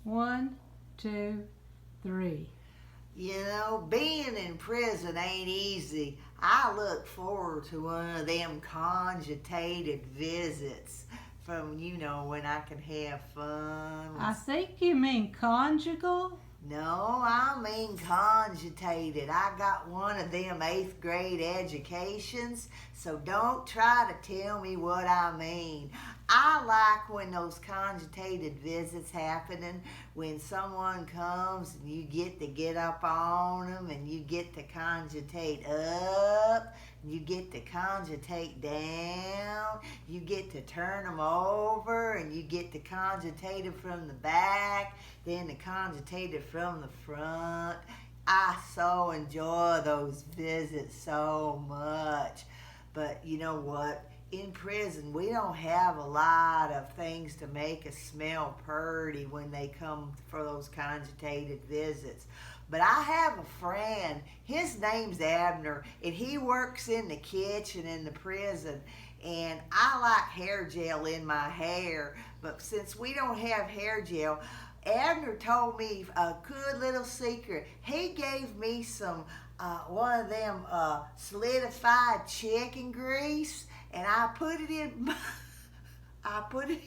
One, two, three. You know, being in prison ain't easy. I look forward to one of them conjutated visits from, when I can have fun. I think you mean conjugal. No, I mean conjutated. I got one of them 8th grade educations, so don't try to tell me what I mean. I like when those conjutated visits happening, when someone comes and you get up on them and you get to conjutate up, you get to conjutate down, you get to turn them over and you get to conjutate them from the back, then to conjutate it from the front. I so enjoy those visits so much. But you know what? In prison, we don't have a lot of things to make us smell purty when they come for those conjutated visits. But I have a friend, his name's Abner, and he works in the kitchen in the prison. And I like hair gel in my hair, but since we don't have hair gel, Abner told me a good little secret. He gave me some one of them solidified chicken grease, and I put it in. I put it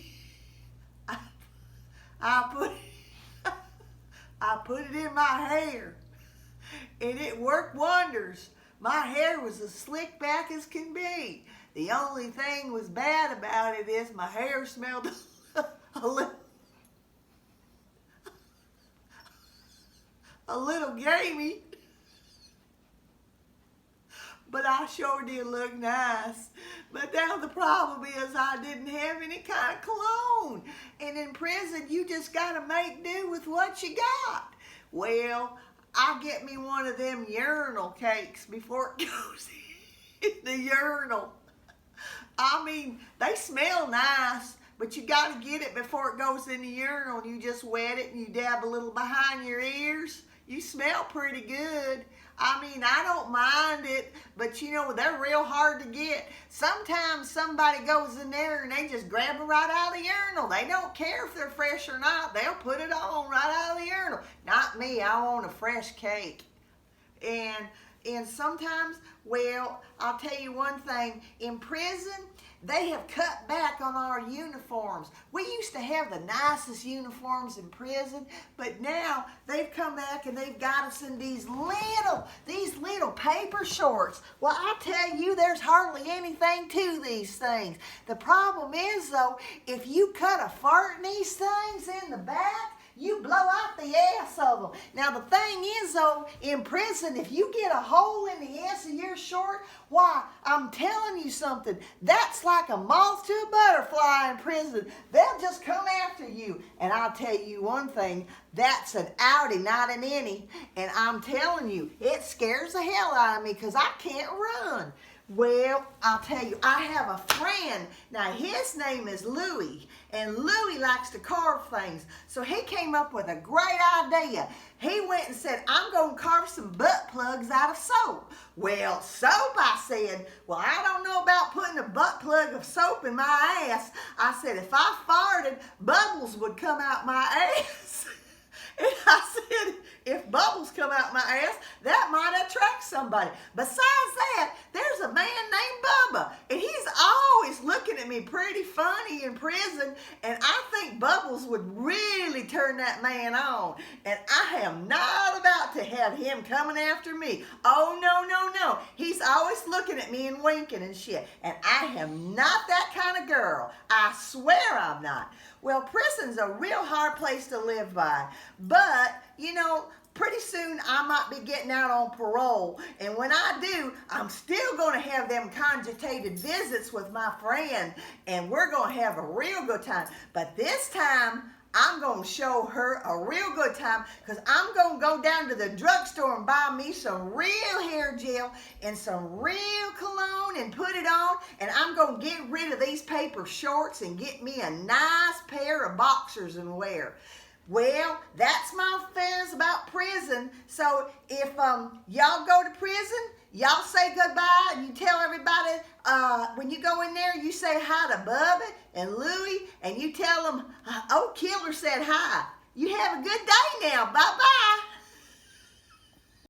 in my hair, and it worked wonders. My hair was as slick back as can be. The only thing was bad about it is my hair smelled a little gamey, but I sure did look nice. But now the problem is I didn't have any kind of cologne. And in prison, you just got to make do with what you got. Well, I get me one of them urinal cakes before it goes in the urinal. I mean, they smell nice, but you got to get it before it goes in the urinal. And you just wet it and you dab a little behind your ears. You smell pretty good. I mean, I don't mind it, but they're real hard to get. Sometimes somebody goes in there and they just grab it right out of the urinal. They don't care if they're fresh or not. They'll put it on right out of the urinal. Not me. I want a fresh cake. And sometimes, well, I'll tell you one thing. In prison, they have cut back on our uniforms. We used to have the nicest uniforms in prison, but now they've come back and they've got us in these little paper shorts. Well, I tell you, there's hardly anything to these things. The problem is, though, if you cut a fart in these things in the back, you blow out the ass of them. Now, the thing is, though, in prison, if you get a hole in the ass of your short, why, I'm telling you something, that's like a moth to a butterfly in prison. They'll just come after you. And I'll tell you one thing, that's an outie, not an innie. And I'm telling you, it scares the hell out of me because I can't run. Well, I'll tell you, I have a friend. Now, his name is Louie, and Louie likes to carve things. So he came up with a great idea. He went and said, I'm going to carve some butt plugs out of soap. Well, soap, I said, well, I don't know about putting a butt plug of soap in my ass. I said, if I farted, bubbles would come out my ass. And I said, if bubbles come out my ass, that might attract somebody. Besides that, there's a man named Bubba, and he's always looking at me pretty funny in prison, and I think Bubbles would really turn that man on. And I am not about to have him coming after me. Oh, no, no, no. He's always looking at me and winking and shit, and I am not that kind of girl. I swear I'm not. Well, prison's a real hard place to live by, but, pretty soon I might be getting out on parole, and when I do, I'm still going to have them conjutated visits with my friend, and we're going to have a real good time. But this time, I'm going to show her a real good time because I'm going to go down to the drugstore and buy me some real hair gel and some real cologne and put it on, and I'm going to get rid of these paper shorts and get me a nice pair of boxers and wear. Well, that's my feelings about prison. So if y'all go to prison, y'all say goodbye and you tell everybody, when you go in there, you say hi to Bubba and Louie, and you tell them, oh, Killer said hi. You have a good day now. Bye-bye.